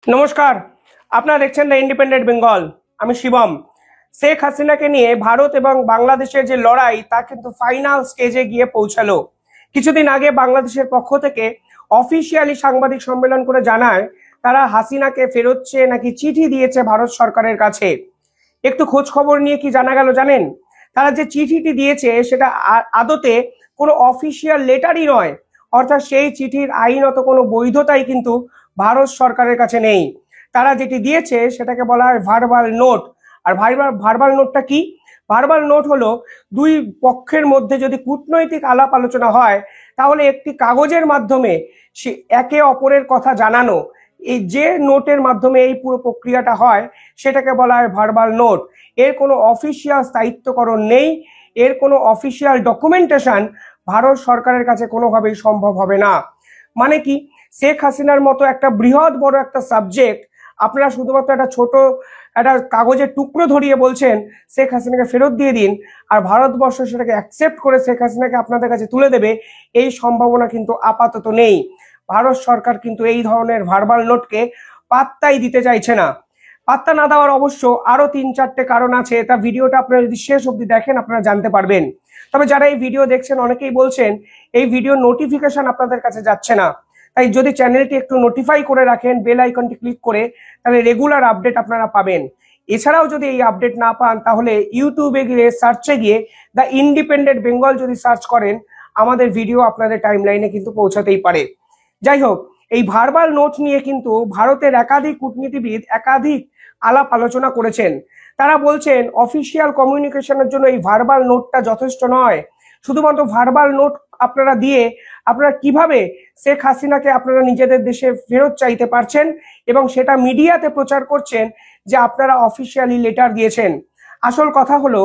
নমস্কার, আপনারা দেখছেন দ্য ইন্ডিপেন্ডেন্ট বেঙ্গল। আমি শিবম। শেখ হাসিনাকে নিয়ে ভারত এবং বাংলাদেশের যে লড়াই তা কিন্তু ফাইনাল স্টেজে গিয়ে পৌঁছালো। কিছুদিন আগে বাংলাদেশের পক্ষ থেকে অফিসিয়ালি সাংবাদিক সম্মেলন করে জানায় তারা হাসিনাকে ফেরত চেয়ে নাকি চিঠি দিয়েছে ভারত সরকারের কাছে। একটু খোঁজ খবর নিয়ে কি জানা গেল জানেন? তারা যে চিঠিটি দিয়েছে সেটা আদতে কোনো অফিসিয়াল লেটারই নয়, অর্থাৎ সেই চিঠির আইনত কোনো বৈধতাই কিন্তু ভারত সরকারের কাছে নেই। তারা যেটি দিয়েছে সেটাকে বলা হয় ভার্বাল নোট। আর ভার্বাল নোটটা কি? ভার্বাল নোট হলো দুই পক্ষের মধ্যে যদি কূটনৈতিক আলাপ আলোচনা হয় তাহলে একটি কাগজের মাধ্যমে সে একে অপরের কথা জানানো। এই যে নোটের মাধ্যমে এই পুরো প্রক্রিয়াটা হয় সেটাকে বলা হয় ভার্বাল নোট। এর কোনো অফিসিয়াল স্থায়িত্বকরণ নেই, এর কোনো অফিসিয়াল ডকুমেন্টেশন ভারত সরকারের কাছে কোনোভাবেই সম্ভব হবে না। মানে কি, শেখ হাসিনার মতো একটা বৃহৎ বড় একটা সাবজেক্ট আপনারা শুধুমাত্র একটা ছোট একটা কাগজের টুকরো ধরিয়ে বলছেন শেখ হাসিনাকে ফেরত দিয়ে দিন, আর ভারতবর্ষ সেটাকে অ্যাকসেপ্ট করে শেখ হাসিনাকে আপনাদের কাছে তুলে দেবে, এই সম্ভাবনা কিন্তু আপাতত নেই। ভারত সরকার কিন্তু এই ধরনের ভার্বাল নোটকে পাত্তাই দিতে চাইছে না। পাত্তা না দেওয়ার অবশ্য আরো 3-4টে কারণ আছে, তা ভিডিওটা আপনারা যদি শেষ অবধি দেখেন আপনারা জানতে পারবেন। তবে যারা এই ভিডিও দেখছেন অনেকেই বলছেন এই ভিডিও নোটিফিকেশন আপনাদের কাছে যাচ্ছে না, তাই যদি চ্যানেলটি একটু নোটিফাই করে রাখেন বেল আইকনটি ক্লিক করে, তাহলে রেগুলার আপডেট আপনারা পাবেন। এছাড়াও যদি এই আপডেট না পান তাহলে ইউটিউবে গিয়ে সার্চে গিয়ে দ্য ইন্ডিপেন্ডেন্ট বেঙ্গল যদি সার্চ করেন আমাদের ভিডিও আপনাদের টাইমলাইনে কিন্তু পৌঁছাতেই পারে। যাই হোক, এই ভার্বাল নোট নিয়ে কিন্তু ভারতের একাধিক কূটনীতিবিদ একাধিক আলাপ আলোচনা করেছেন। তারা বলছেন অফিসিয়াল কমিউনিকেশনের জন্য এই ভার্বাল নোটটা যথেষ্ট নয়। শুধুমাত্র ভার্বাল নোট আপনারা দিয়ে আপনারা কিভাবে শেখ হাসিনাকে আপনারা নিজেদের দেশে ফেরত চাইতে পারছেন এবং সেটা মিডিয়াতে প্রচার করছেন যে আপনারা অফিসিয়ালি লেটার দিয়েছেন। আসল কথা হলো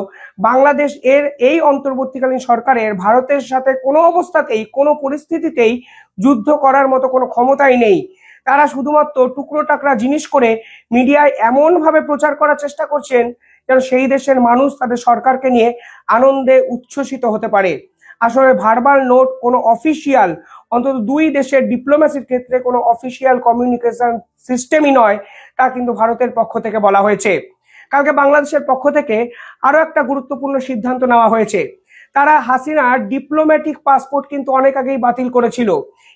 বাংলাদেশ এর এই অন্তর্বর্তীকালীন সরকারের ভারতের সাথে কোনো অবস্থাতেই কোনো পরিস্থিতিতেই যুদ্ধ করার মতো কোনো ক্ষমতাই নেই। তারা শুধুমাত্র টুকরো টাকরা জিনিস করে মিডিয়ায় এমন ভাবে প্রচার করার চেষ্টা করছেন যেন সেই দেশের মানুষ তাদের সরকারকে নিয়ে আনন্দে উচ্ছ্বসিত হতে পারে। আসলে ভার্বাল নোট কোনো অফিসিয়াল, অন্তত দুই দেশের ডিপ্লোমেসির ক্ষেত্রে কোনো অফিসিয়াল কমিউনিকেশন সিস্টেমই নয়, তা কিন্তু ভারতের পক্ষ থেকে বলা হয়েছে। কালকে বাংলাদেশের পক্ষ থেকে আরো একটা গুরুত্বপূর্ণ সিদ্ধান্ত নেওয়া হয়েছে। তারা হাসিনার ডিপ্লোম্যাটিক পাসপোর্ট কিন্তু অনেক আগেই বাতিল করেছিল।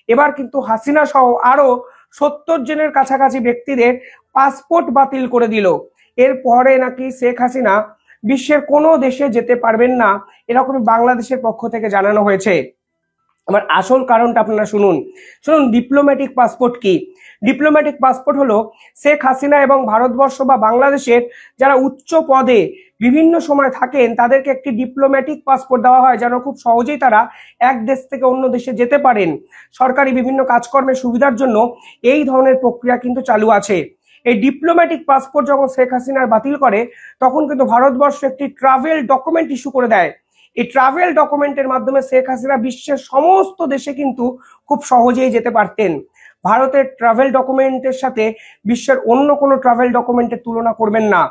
এবার কিন্তু হাসিনা সহ আরো 70 জনের কাছাকাছি ব্যক্তিদের পাসপোর্ট বাতিল করে দিল। এরপরে নাকি শেখ হাসিনা বিশ্বের কোনো দেশে যেতে পারবেন না, এরকমই বাংলাদেশের পক্ষ থেকে জানানো হয়েছে। আমার আসল কারণটা আপনারা শুনুন। ডিপ্লোম্যাটিক পাসপোর্ট কি? ডিপ্লোম্যাটিক পাসপোর্ট হলো শেখ হাসিনা এবং ভারতবর্ষ বা বাংলাদেশের যারা উচ্চ পদে বিভিন্ন সময় থাকেন তাদেরকে একটি ডিপ্লোম্যাটিক পাসপোর্ট দেওয়া হয় যেন খুব সহজেই তারা এক দেশ থেকে অন্য দেশে যেতে পারেন। সরকারি বিভিন্ন কাজকর্মের সুবিধার জন্য এই ধরনের প্রক্রিয়া কিন্তু চালু আছে। এই ডিপ্লোম্যাটিক পাসপোর্ট যখন শেখ হাসিনার বাতিল করে তখন কিন্তু ভারতবর্ষ একটি ট্রাভেল ডকুমেন্ট ইস্যু করে দেয়। এই ট্রাভেল ডকুমেন্টের মাধ্যমে শেখ হাসিনা বিশ্বের সমস্ত দেশে কিন্তু খুব সহজেই যেতে পারতেন। ভারতের ট্রাভেল ডকুমেন্টের সাথে বিশ্বের অন্য কোনো ট্রাভেল ডকুমেন্টের তুলনা করবেন না।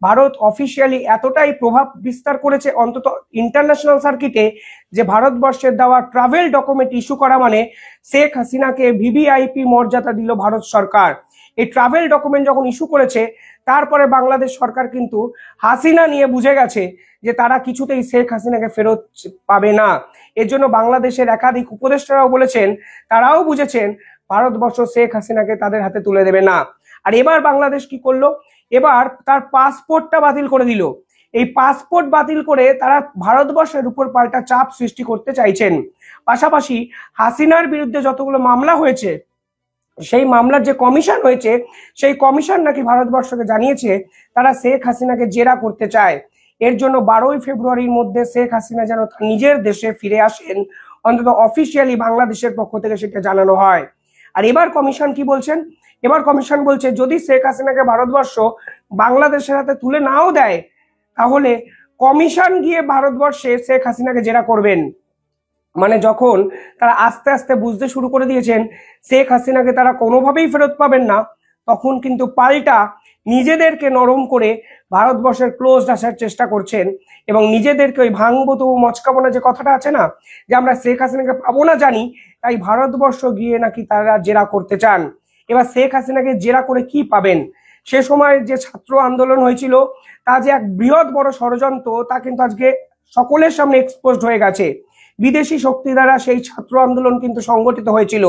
ভারত অফিসিয়ালি এতটাই প্রভাব বিস্তার করেছে অন্তত ইন্টারন্যাশনাল সার্কিটে যে ভারতবর্ষের দেওয়া ট্রাভেল ডকুমেন্ট ইস্যু করা মানে শেখ হাসিনাকে ভিভিআইপি মর্যাদা দিল ভারত সরকার। এই ট্রাভেল ডকুমেন্ট যখন ইস্যু করেছে তারপরে বাংলাদেশ সরকার কিন্তু হাসিনা নিয়ে বুঝে গেছে যে তারা কিছুতেই শেখ হাসিনাকে ফেরত পাবে না। এর জন্য বাংলাদেশের একাধিক উপদেষ্টারাও বলেছেন, তারাও বুঝেছেন ভারতবর্ষ শেখ হাসিনাকে তাদের হাতে তুলে দেবে না। আর এবার বাংলাদেশ কি করলো? এবার তার পাসপোর্টটা বাতিল করে দিল। এই পাসপোর্ট বাতিল করে তারা ভারতবর্ষের উপর পাল্টা চাপ সৃষ্টি করতে চাইছেন। পাশাপাশি হাসিনার বিরুদ্ধে যতগুলো মামলা হয়েছে সেই মামলার যে কমিশন হয়েছে সেই কমিশন নাকি ভারতবর্ষকে জানিয়েছে তারা শেখ হাসিনাকে জেরা করতে চায়। এর জন্য 12ই ফেব্রুয়ারির মধ্যে শেখ হাসিনা যেন নিজের দেশে ফিরে আসেন, অন্তত অফিসিয়ালি বাংলাদেশের পক্ষ থেকে সেটা জানানো হয়। আর এবার কমিশন কি বলছেন? এবার কমিশন বলছে যদি শেখ হাসিনাকে ভারতবর্ষ বাংলাদেশের হাতে তুলে নাও দেয় তাহলে কমিশন গিয়ে ভারতবর্ষে শেখ হাসিনাকে জেরা করবেন। মানে যখন তারা আস্তে আস্তে বুঝতে শুরু করে দিয়েছেন শেখ হাসিনাকে তারা কোনোভাবেই ফেরত পাবেন না, তখন কিন্তু পাল্টা নিজেদেরকে নরম করে ভারতবর্ষের ক্লোজ আসার চেষ্টা করছেন এবং নিজেদেরকে ওই ভাঙবো তবু মচকাবো না যে কথাটা আছে না, যে আমরা শেখ হাসিনাকে পাবো না জানি তাই ভারতবর্ষ গিয়ে নাকি তারা জেরা করতে চান। এবার শেখ হাসিনাকে জেরা করে কি পাবেন? সে সময় যে ছাত্র আন্দোলন হয়েছিল তা যে এক বৃহৎ বড় ষড়যন্ত্র, তা কিন্তু আজকে সকলের সামনে এক্সপোজড হয়ে গেছে। বিদেশি শক্তি দ্বারা সেই ছাত্র আন্দোলন কিন্তু সংগঠিত হয়েছিল।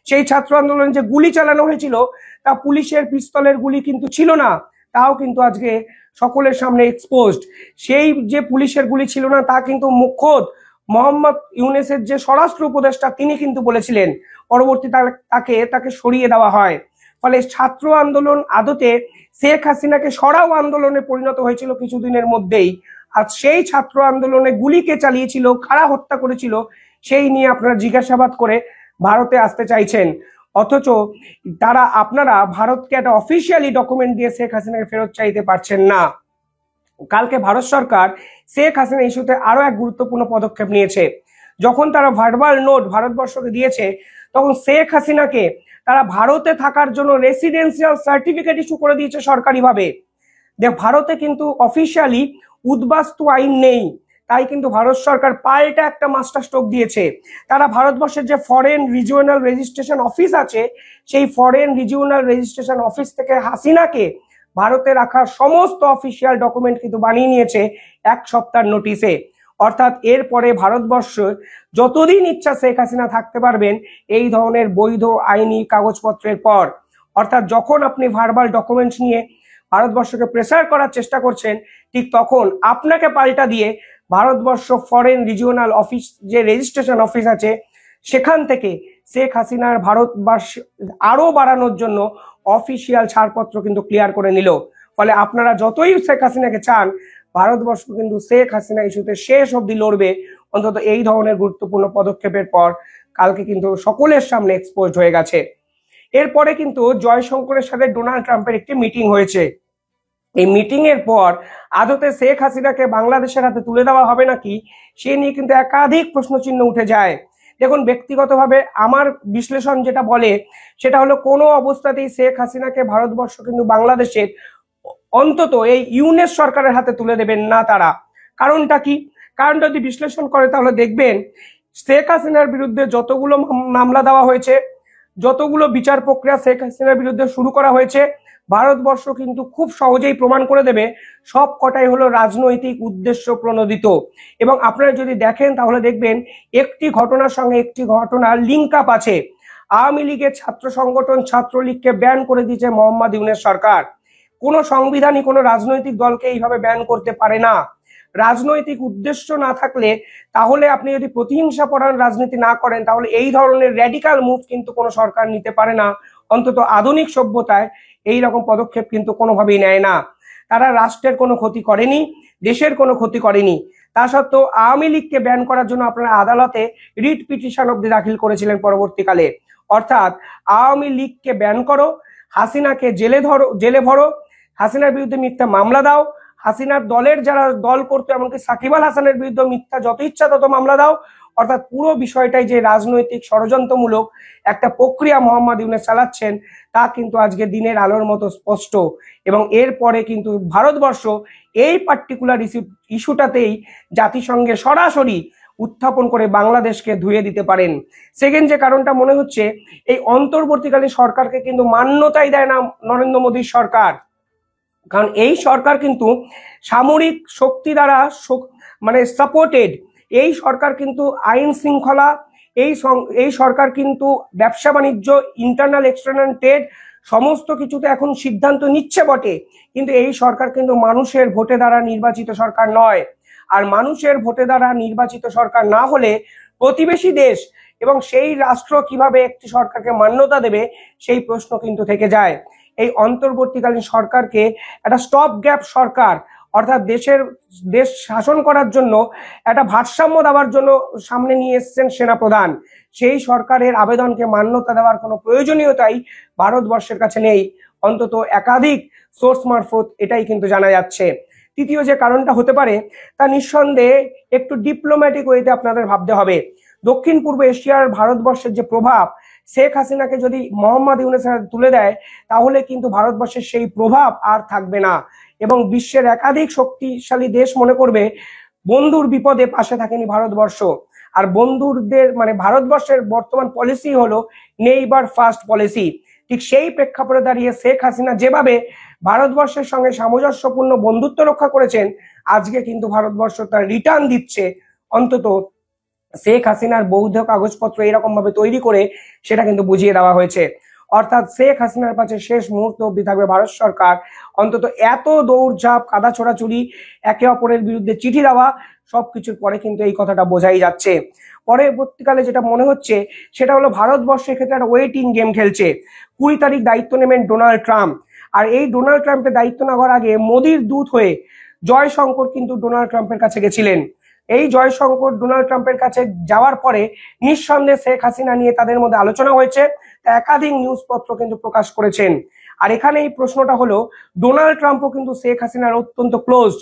সেই ছাত্র আন্দোলন যে গুলি চালানো হয়েছিল তা পুলিশের পিস্তলের গুলি কিন্তু ছিল না, তাও কিন্তু আজকে সকলের সামনে এক্সপোজড। সেই যে পুলিশের গুলি ছিল না তা কিন্তু খোদ মোহাম্মদ ইউনূসের যে স্বরাষ্ট্র উপদেষ্টা তিনি কিন্তু বলেছিলেন, পরবর্তী তাকে সরিয়ে দেওয়া হয়। ফলে ছাত্র আন্দোলন আদতে শেখ হাসিনাকে সরাও আন্দোলনে পরিণত হয়েছিল কিছুদিনের মধ্যেই। আর সেই ছাত্র আন্দোলনে গুলিকে চালিয়েছিল, কারা হত্যা করেছিল সেই নিয়ে আপনারা জিজ্ঞাসাবাদ করে ভারতে আসতে চাইছেন, অথচ আপনারা ভারতকে একটা অফিসিয়ালি ডকুমেন্ট দিয়ে শেখ হাসিনাকে ফেরত চাইতে পারছেন না। কালকে ভারত সরকার শেখ হাসিনা ইস্যুতে আরো এক গুরুত্বপূর্ণ পদক্ষেপ নিয়েছে। যখন তারা ভার্বাল নোট ভারতবর্ষকে দিয়েছে, তখন শেখ হাসিনাকে তারা ভারতে থাকার জন্য রেসিডেন্সিয়াল সার্টিফিকেট ইস্যু করে দিয়েছে সরকারিভাবে। ভারতে কিন্তু অফিসিয়ালি উদ্বাস্তু আইন নেই, তাই কিন্তু ভারত সরকার পাল্টা একটা মাস্টার স্ট্রোক দিয়েছে। তারা ভারতবর্ষের যে ফরেন রিজিওনাল রেজিস্ট্রেশন অফিস আছে, সেই ফরেন রিজিওনাল রেজিস্ট্রেশন অফিস থেকে হাসিনাকে ভারতে রাখার সমস্ত অফিসিয়াল ডকুমেন্ট কিন্তু বানিয়ে নিয়েছে এক সপ্তাহের নোটিশে। অর্থাৎ এরপরে ভারতবর্ষ যতদিন ইচ্ছা শেখ হাসিনা থাকতে পারবেন এই ধরনের বৈধ আইনি কাগজপত্রের পর। অর্থাৎ যখন আপনি ভার্বাল ডকুমেন্টস নিয়ে ভারতবর্ষকে প্রেসার করার চেষ্টা করছেন, ঠিক তখন আপনাকে পাল্টা দিয়ে ভারতবর্ষ ফরেন রিজিওনাল অফিস যে রেজিস্ট্রেশন অফিস আছে সেখান থেকে শেখ হাসিনার ভারতবর্ষ আরো বাড়ানোর জন্য অফিসিয়াল ছাড়পত্র কিন্তু ক্লিয়ার করে নিল। ফলে আপনারা যতই শেখ হাসিনাকে চান, ভারতবর্ষ কিন্তু শেখ হাসিনা ইস্যুতে শেষ অবধি লড়বে, অন্তত এই ধরনের গুরুত্বপূর্ণ পদক্ষেপের পর। কালকে কিন্তু সকলের সামনে এক্সপোজড হয়ে গেছে। এরপরে কিন্তু জয়শঙ্করের সাথে ডোনাল্ড ট্রাম্পের একটি মিটিং হয়েছে। এই মিটিং এর পর আদতে শেখ হাসিনাকে বাংলাদেশের হাতে তুলে দেওয়া হবে নাকি সে নিয়ে কিন্তু একাধিক প্রশ্নচিহ্ন উঠে যায়। দেখুন, ব্যক্তিগতভাবে আমার বিশ্লেষণ যেটা বলে সেটা হলো কোনো অবস্থাতেই শেখ হাসিনাকে ভারতবর্ষ কিন্তু বাংলাদেশের অন্তত এই ইউনূস সরকারের হাতে তুলে দেবেন না তারা। কারণটা কি? কারণ যদি বিশ্লেষণ করে তাহলে দেখবেন শেখ হাসিনার বিরুদ্ধে যতগুলো মামলা দেওয়া হয়েছে, যতগুলো বিচার প্রক্রিয়া শেখ হাসিনার বিরুদ্ধে শুরু করা হয়েছে, ভারতবর্ষ কিন্তু খুব সহজেই প্রমাণ করে দেবে সব কটাই হলো রাজনৈতিক উদ্দেশ্য প্রণোদিত। এবং আপনারা যদি দেখেন তাহলে দেখবেন একটি ঘটনার সঙ্গে একটি ঘটনার লিঙ্ক আপ আছে। আওয়ামী লীগের ছাত্র সংগঠন ছাত্রলীগকে ব্যান করে দিয়েছে মোহাম্মদ ইউনূস সরকার। কোনো সংবিধানই কোনো রাজনৈতিক দলকে এইভাবে ব্যান করতে পারে না। রাজনৈতিক উদ্দেশ্য না থাকলে, তাহলে আপনি যদি প্রতিহিংসা পরায়ণ রাজনীতি না করেন, তাহলে এই ধরনের র্যাডিক্যাল মুভ কিন্তু কোনো সরকার নিতে পারে না। অন্তত আধুনিক সভ্যতায় এই রকম পদক্ষেপ কিন্তু কোনোভাবেই নেয় না। তারা রাষ্ট্রের কোনো ক্ষতি করেনি, দেশের কোনো ক্ষতি করেনি। তা সত্ত্বেও আওয়ামী লীগকে ব্যান করার জন্য আপনারা আদালতে রিট পিটিশন অব্দি দাখিল করেছিলেন পরবর্তীকালে। অর্থাৎ আওয়ামী লীগকে ব্যান করো, হাসিনাকে জেলে ভরো, হাসিনার বিরুদ্ধে মিথ্যা মামলা দাও, হাসিনার দলের যারা দল করতো এমনকি সাকিব আল হাসানের বিরুদ্ধে মিথ্যা যত ইচ্ছা তত মামলা দাও। অর্থাৎ পুরো বিষয়টাই যে রাজনৈতিক ষড়যন্ত্রমূলক একটা প্রক্রিয়া মোহাম্মদ ইউনূস চালাচ্ছেন তা কিন্তু আজকে দিনের আলোর মতো স্পষ্ট। এবং এরপরে কিন্তু ভারতবর্ষ এই পার্টিকুলার ইস্যুটাতেই জাতিসংঘে সরাসরি উত্থাপন করে বাংলাদেশকে ধুয়ে দিতে পারেন। সেকেন্ড যে কারণটা মনে হচ্ছে, এই অন্তর্বর্তীকালীন সরকারকে কিন্তু মান্যতাই দেয় না নরেন্দ্র মোদীর সরকার। কারণ এই সরকার কিন্তু সামরিক শক্তি দ্বারা সাপোর্টেড। এই সরকার কিন্তু আইন শৃঙ্খলা, এই সরকার কিন্তু ব্যবসা বাণিজ্য, ইন্টারনাল এক্সটার্নাল ট্রেড সমস্ত কিছুতে এখন সিদ্ধান্ত নিচ্ছে বটে, কিন্তু এই সরকার কিন্তু মানুষের ভোটে দ্বারা নির্বাচিত সরকার নয়। আর মানুষের ভোটে দ্বারা নির্বাচিত সরকার না হলে প্রতিবেশী দেশ এবং সেই রাষ্ট্র কিভাবে একটি সরকারকে মান্যতা দেবে সেই প্রশ্ন কিন্তু থেকে যায়। এই অন্তর্বর্তীকালীন সরকারকে একটা স্টপ গ্যাপ সরকার, অর্থাৎ দেশ শাসন করার জন্য একটা ভারসাম্য দেওয়ার জন্য সামনে নিয়ে এসেছেন সেনাপ্রধান। সেই সরকারের আবেদনকে মান্যতা দেওয়ার কোনো প্রয়োজনীয়তাই ভারতবর্ষের কাছে নেই, অন্তত একাধিক সোর্স মারফত এটাই কিন্তু জানা যাচ্ছে। তৃতীয় যে কারণটা হতে পারে তা নিঃসন্দেহে একটু ডিপ্লোম্যাটিক ওয়েতে আপনাদের ভাবতে হবে। দক্ষিণ পূর্ব এশিয়ার ভারতবর্ষের যে প্রভাব, শেখ হাসিনাকে যদি মোহাম্মদ ইউনূসের হাতে তুলে দেয় তাহলে কিন্তু ভারতবর্ষের সেই প্রভাব আর থাকবে না এবং বিশ্বের একাধিক শক্তিশালী দেশ মনে করবে বন্ধুর বিপদে পাশে থাকেনি ভারতবর্ষ। আর বন্ধুদের ভারতবর্ষের বর্তমান পলিসি হলো নেইবার ফার্স্ট পলিসি, ঠিক সেই প্রেক্ষাপটে দাঁড়িয়ে শেখ হাসিনা যেভাবে ভারতবর্ষের সঙ্গে সামঞ্জস্যপূর্ণ বন্ধুত্ব রক্ষা করেছেন, আজকে কিন্তু ভারতবর্ষ তার রিটার্ন দিচ্ছে। অন্তত শেখ হাসিনার বৈধ কাগজপত্র এরকম ভাবে তৈরি করে সেটা কিন্তু বুঝিয়ে দেওয়া হয়েছে। অর্থাৎ শেখ হাসিনার কাছে শেষ মুহূর্ত অব্দি থাকবে ভারত সরকার। অন্তত এত দৌড়ঝাঁপ, কাদা ছোড়াছুড়ি, একে অপরের বিরুদ্ধে চিঠি দেওয়া, সবকিছুর পরে কিন্তু এই কথাটা বোঝাই যাচ্ছে। পরবর্তীকালে যেটা মনে হচ্ছে সেটা হলো ভারতবর্ষ এক্ষেত্রে একটা ওয়েটিং গেম খেলছে। 20 তারিখ দায়িত্ব নেবেন ডোনাল্ড ট্রাম্প, আর এই ডোনাল্ড ট্রাম্পের দায়িত্ব নেওয়ার আগে মোদির দূত হয়ে জয়শঙ্কর কিন্তু ডোনাল্ড ট্রাম্পের কাছে গেছিলেন। এই জয়শঙ্কর ডোনাল্ড ট্রাম্পের কাছে যাওয়ার পরে নিঃসন্দেহে শেখ হাসিনা নিয়ে তাদের মধ্যে আলোচনা হয়েছে, একাধিক নিউজপত্র কিন্তু প্রকাশ করেছেন। আর এখানে এই প্রশ্নটা হলো, ডোনাল্ড ট্রাম্পও কিন্তু শেখ হাসিনার অত্যন্ত ক্লোজ।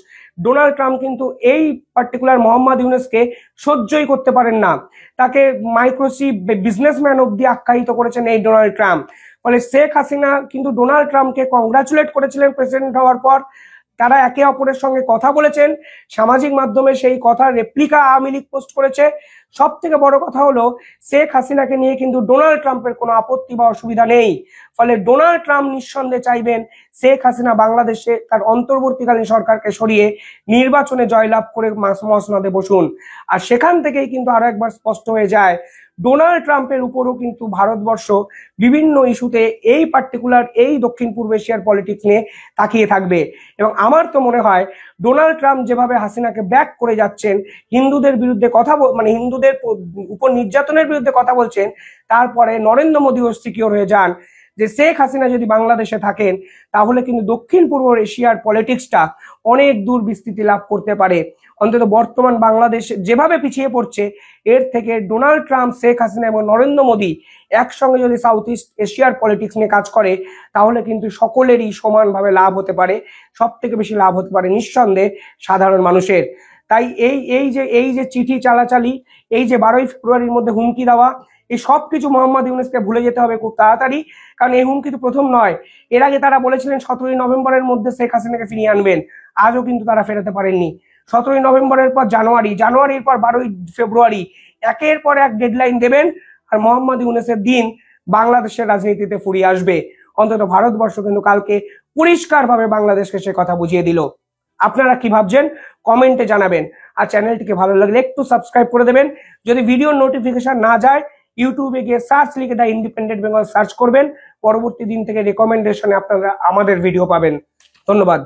ডোনাল্ড ট্রাম্প কিন্তু এই পার্টিকুলার মোহাম্মদ ইউনূসকে সহ্যই করতে পারেন না। তাকে মাইক্রোচিপ বিজনেসম্যান অব্দি আখ্যায়িত করেছেন এই ডোনাল্ড ট্রাম্প। ফলে শেখ হাসিনা কিন্তু ডোনাল্ড ট্রাম্পকে কংগ্রাচুলেট করেছিলেন প্রেসিডেন্ট হওয়ার পর। তারা একে অপরের সঙ্গে কথা বলেছেন, সামাজিক মাধ্যমে সেই কথার রেপ্লিকা আওয়ামী লীগ পোস্ট করেছে। সব থেকে বড় কথা হলো, শেখ হাসিনাকে নিয়ে কিন্তু ডোনাল্ড ট্রাম্পের কোনো আপত্তি বা অসুবিধা নেই। ফলে ডোনাল্ড ট্রাম্প নিঃসন্দেহে চাইবেন শেখ হাসিনা বাংলাদেশে তার অন্তর্বর্তীকালীন সরকারকে সরিয়ে নির্বাচনে জয়লাভ করে মসনদে বসুন। আর সেখান থেকেই কিন্তু আরো একবার স্পষ্ট হয়ে যায়, ডোনাল্ড ট্রাম্পের উপরও কিন্তু ভারতবর্ষ বিভিন্ন ইস্যুতে এই পার্টিকুলার এই দক্ষিণ পূর্ব এশিয়ার পলিটিক্স নিয়ে তাকিয়ে থাকবে। এবং আমার তো মনে হয় ডোনাল্ড ট্রাম্প যেভাবে হাসিনাকে ব্যাক করে যাচ্ছেন, হিন্দুদের বিরুদ্ধে কথা মানে হিন্দুদের উপর নির্যাতনের বিরুদ্ধে কথা বলছেন, তারপরে নরেন্দ্র মোদীও সিকিউর হয়ে যান যে শেখ হাসিনা যদি বাংলাদেশে থাকেন তাহলে কিন্তু দক্ষিণ পূর্ব এশিয়ার পলিটিক্সটা অনেক দূর বিস্তৃতি লাভ করতে পারে। অন্তত বর্তমান বাংলাদেশ যেভাবে পিছিয়ে পড়ছে, এর থেকে ডোনাল্ড ট্রাম্প, শেখ হাসিনা এবং নরেন্দ্র মোদী একসঙ্গে যদি সাউথ ইস্ট এশিয়ার পলিটিক্স নিয়ে কাজ করে, তাহলে কিন্তু সকলেরই সমানভাবে লাভ হতে পারে। সব থেকে বেশি লাভ হতে পারে নিঃসন্দেহে সাধারণ মানুষের। তাই এই যে চিঠি চালাচালি, এই যে 12ই ফেব্রুয়ারির মধ্যে হুমকি দেওয়া, এই সবকিছু মোহাম্মদ ইউনূসকে ভুলে যেতে হবে খুব তাড়াতাড়ি। কারণ এই হুমকি তো প্রথম নয়। এর আগে তারা বলেছিলেন 17ই নভেম্বরের মধ্যে শেখ হাসিনাকে ফিরিয়ে আনবেন, আজও কিন্তু তারা ফেরাতে পারেননি। 17ই নভেম্বরের পর জানুয়ারির পর 12ই ফেব্রুয়ারি, একের পর এক ডেডলাইন দেবেন, আর মোহাম্মদ ইউনূসের দিন বাংলাদেশের রাজনীতিতে ফুরিয়ে আসবে। অন্তত ভারতবর্ষ কিন্তু কালকে পরিষ্কারভাবে বাংলাদেশকে সে কথা বুঝিয়ে দিল। আপনারা কি ভাবছেন কমেন্টে জানাবেন। আর চ্যানেলটিকে ভালো লাগলে একটু সাবস্ক্রাইব করে দেবেন। যদি ভিডিওর নোটিফিকেশন না যায়, ইউটিউবে গিয়ে সার্চ লিখে দ্য ইন্ডিপেন্ডেন্ট বেঙ্গল সার্চ করবেন। পরবর্তী দিন থেকে রেকমেন্ডেশনে আপনারা আমাদের ভিডিও পাবেন। ধন্যবাদ।